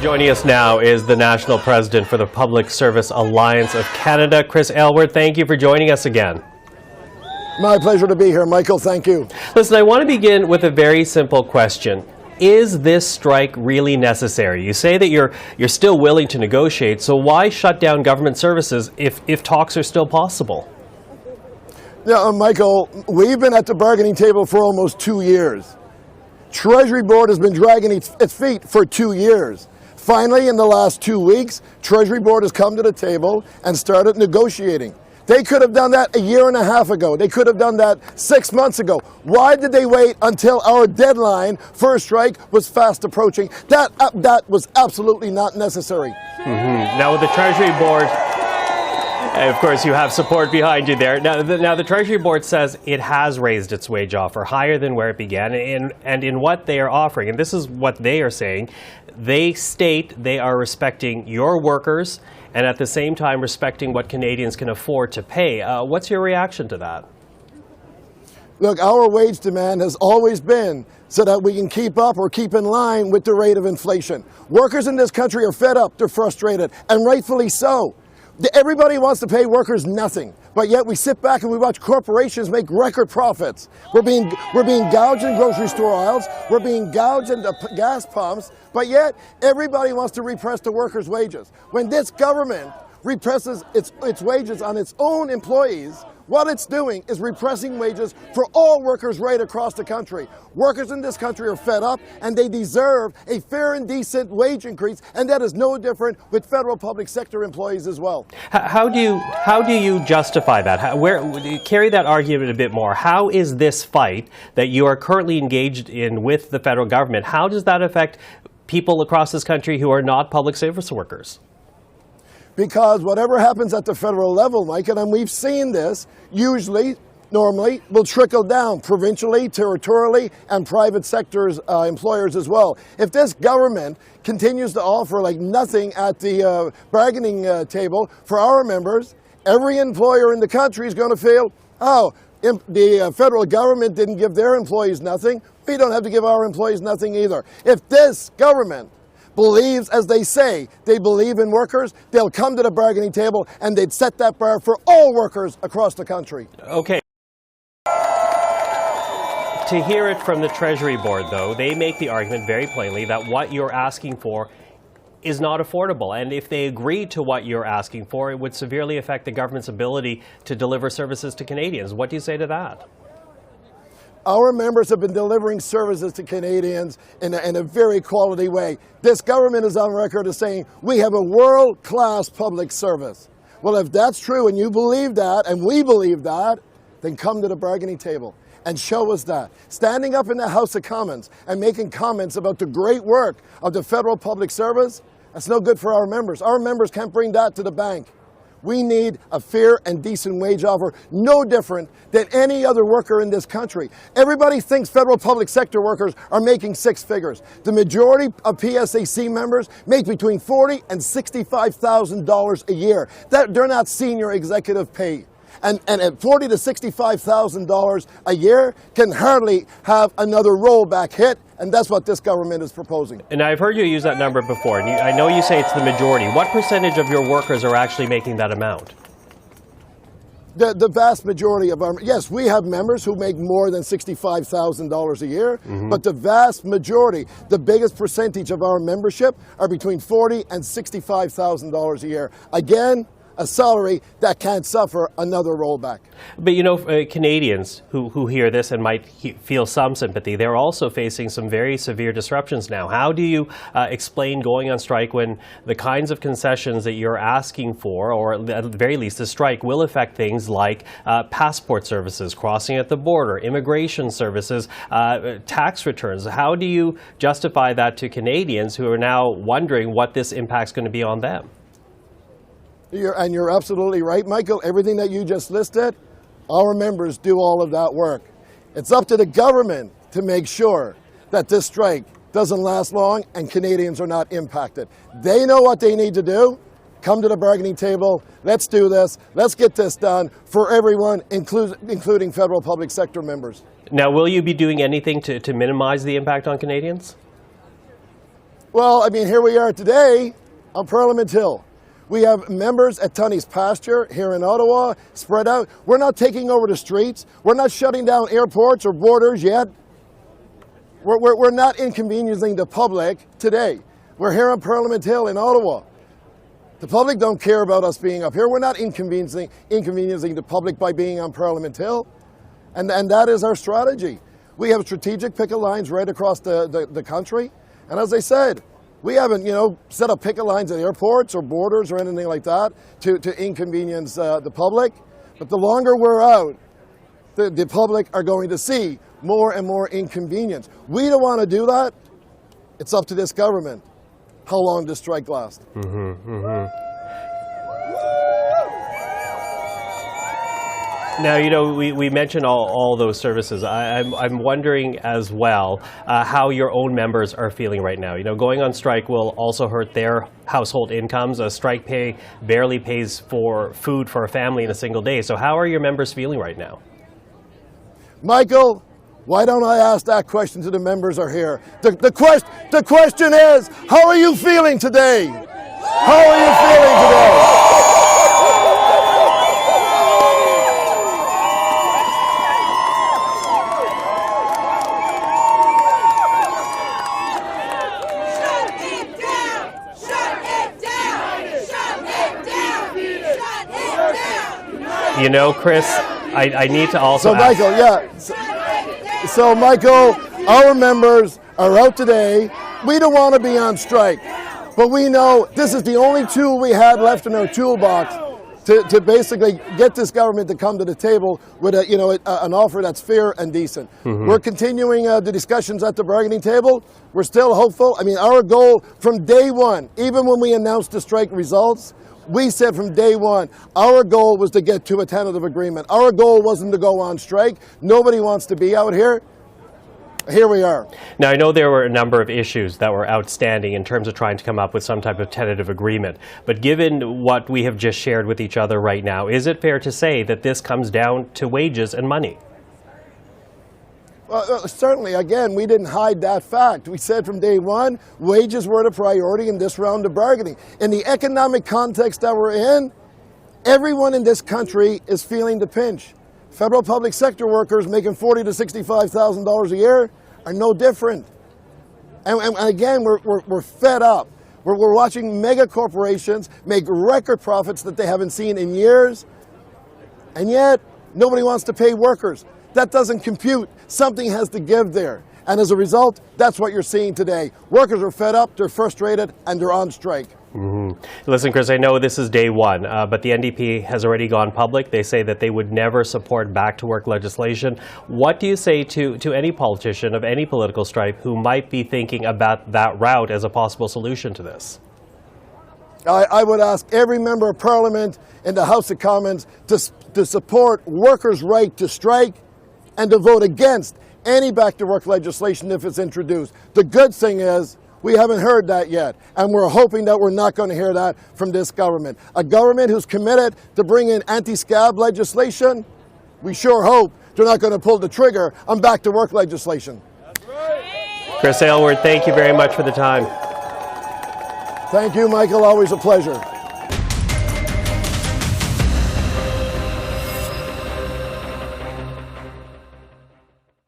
Joining us now is the National President for the Public Service Alliance of Canada, Chris Aylward. Thank you for joining us again. My pleasure to be here, Michael. Thank you. Listen, I want to begin with a very simple question. Is this strike really necessary? You say that you're still willing to negotiate, so why shut down government services if talks are still possible? Yeah, Michael, we've been at the bargaining table for almost 2 years. Treasury Board has been dragging its feet for 2 years. Finally, in the last 2 weeks, Treasury Board has come to the table and started negotiating. They could have done that a year and a half ago. They could have done that 6 months ago. Why did they wait until our deadline for a strike was fast approaching? That was absolutely not necessary. Now, with the Treasury Board, of course, you have support behind you there. Now, the Treasury Board says it has raised its wage offer higher than where it began, and in what they are offering, and this is what they are saying, they state they are respecting your workers and at the same time respecting what Canadians can afford to pay. What's your reaction to that? Look, our wage demand has always been so that we can keep up or keep in line with the rate of inflation. Workers in this country are fed up, they're frustrated, and rightfully so. Everybody wants to pay workers nothing, but yet we sit back and we watch corporations make record profits. We're being gouged in grocery store aisles, we're being gouged in the gas pumps, but yet everybody wants to repress the workers' wages. When this government represses its wages on its own employees, what it's doing is repressing wages for all workers right across the country. Workers in this country are fed up and they deserve a fair and decent wage increase, and that is no different with federal public sector employees as well. How do you justify that? Carry that argument a bit more. How is this fight that you are currently engaged in with the federal government, how does that affect people across this country who are not public service workers? Because whatever happens at the federal level, Mike, and we've seen this, normally, will trickle down provincially, territorially, and private sectors, employers as well. If this government continues to offer like nothing at the bargaining table for our members, every employer in the country is going to feel, oh, the federal government didn't give their employees nothing, we don't have to give our employees nothing either. If this government believes, as they say, they believe in workers, they'll come to the bargaining table and they'd set that bar for all workers across the country. Okay. To hear it from the Treasury Board, though, they make the argument very plainly that what you're asking for is not affordable. And if they agree to what you're asking for, it would severely affect the government's ability to deliver services to Canadians. What do you say to that? Our members have been delivering services to Canadians in a very quality way. This government is on record as saying we have a world-class public service. Well, if that's true and you believe that and we believe that, then come to the bargaining table and show us that. Standing up in the House of Commons and making comments about the great work of the federal public service, that's no good for our members. Our members can't bring that to the bank. We need a fair and decent wage offer, no different than any other worker in this country. Everybody thinks federal public sector workers are making six figures. The majority of PSAC members make between $40,000 and $65,000 a year. They're not senior executive pay. And at $40,000 to $65,000 a year can hardly have another rollback hit, and that's what this government is proposing. And I've heard you use that number before, and I know you say it's the majority. What percentage of your workers are actually making that amount? The vast majority of our, yes, we have members who make more than $65,000 a year, but the vast majority, the biggest percentage of our membership are between $40,000 and $65,000 a year. Again, a salary that can't suffer another rollback. But you know, Canadians who hear this and might feel some sympathy, they're also facing some very severe disruptions now. How do you explain going on strike when the kinds of concessions that you're asking for, or at the very least the strike, will affect things like passport services, crossing at the border, immigration services, tax returns? How do you justify that to Canadians who are now wondering what this impact's going to be on them? You're absolutely right, Michael. Everything that you just listed, our members do all of that work. It's up to the government to make sure that this strike doesn't last long and Canadians are not impacted. They know what they need to do. Come to the bargaining table. Let's do this. Let's get this done for everyone, including federal public sector members. Now, will you be doing anything to minimize the impact on Canadians? Well, I mean, here we are today on Parliament Hill. We have members at Tunney's Pasture here in Ottawa, spread out. We're not taking over the streets. We're not shutting down airports or borders yet. We're not inconveniencing the public today. We're here on Parliament Hill in Ottawa. The public don't care about us being up here. We're not inconveniencing the public by being on Parliament Hill. And that is our strategy. We have strategic picket lines right across the country. And as I said, we haven't, set up picket lines at airports or borders or anything like that to inconvenience the public. But the longer we're out, the public are going to see more and more inconvenience. We don't want to do that. It's up to this government how long this strike lasts. Now, we mentioned all those services. I'm wondering as well how your own members are feeling right now. Going on strike will also hurt their household incomes. A strike pay barely pays for food for a family in a single day. So how are your members feeling right now? Michael, why don't I ask that question to the members are here? The question is, how are you feeling today? How are you feeling today? Chris, I need to also ask. So, Michael, our members are out today. We don't want to be on strike, but we know this is the only tool we had left in our toolbox to basically get this government to come to the table with an offer that's fair and decent. We're continuing the discussions at the bargaining table. We're still hopeful. I mean, our goal from day one, even when we announced the strike results, we said from day one, our goal was to get to a tentative agreement. Our goal wasn't to go on strike. Nobody wants to be out here. Here we are. Now, I know there were a number of issues that were outstanding in terms of trying to come up with some type of tentative agreement. But given what we have just shared with each other right now, is it fair to say that this comes down to wages and money? Well, certainly, again, we didn't hide that fact. We said from day one, wages were the priority in this round of bargaining. In the economic context that we're in, everyone in this country is feeling the pinch. Federal public sector workers making $40,000 to $65,000 a year are no different. And again, we're fed up. We're watching mega corporations make record profits that they haven't seen in years, and yet nobody wants to pay workers. That doesn't compute. Something has to give there. And as a result, that's what you're seeing today. Workers are fed up, they're frustrated, and they're on strike. Listen, Chris, I know this is day one, but the NDP has already gone public. They say that they would never support back-to-work legislation. What do you say to any politician of any political stripe who might be thinking about that route as a possible solution to this? I would ask every member of Parliament in the House of Commons to support workers' right to strike and to vote against any back-to-work legislation if it's introduced. The good thing is we haven't heard that yet, and we're hoping that we're not going to hear that from this government. A government who's committed to bring in anti-scab legislation, we sure hope they're not going to pull the trigger on back-to-work legislation. That's right. Chris Aylward, thank you very much for the time. Thank you, Michael. Always a pleasure.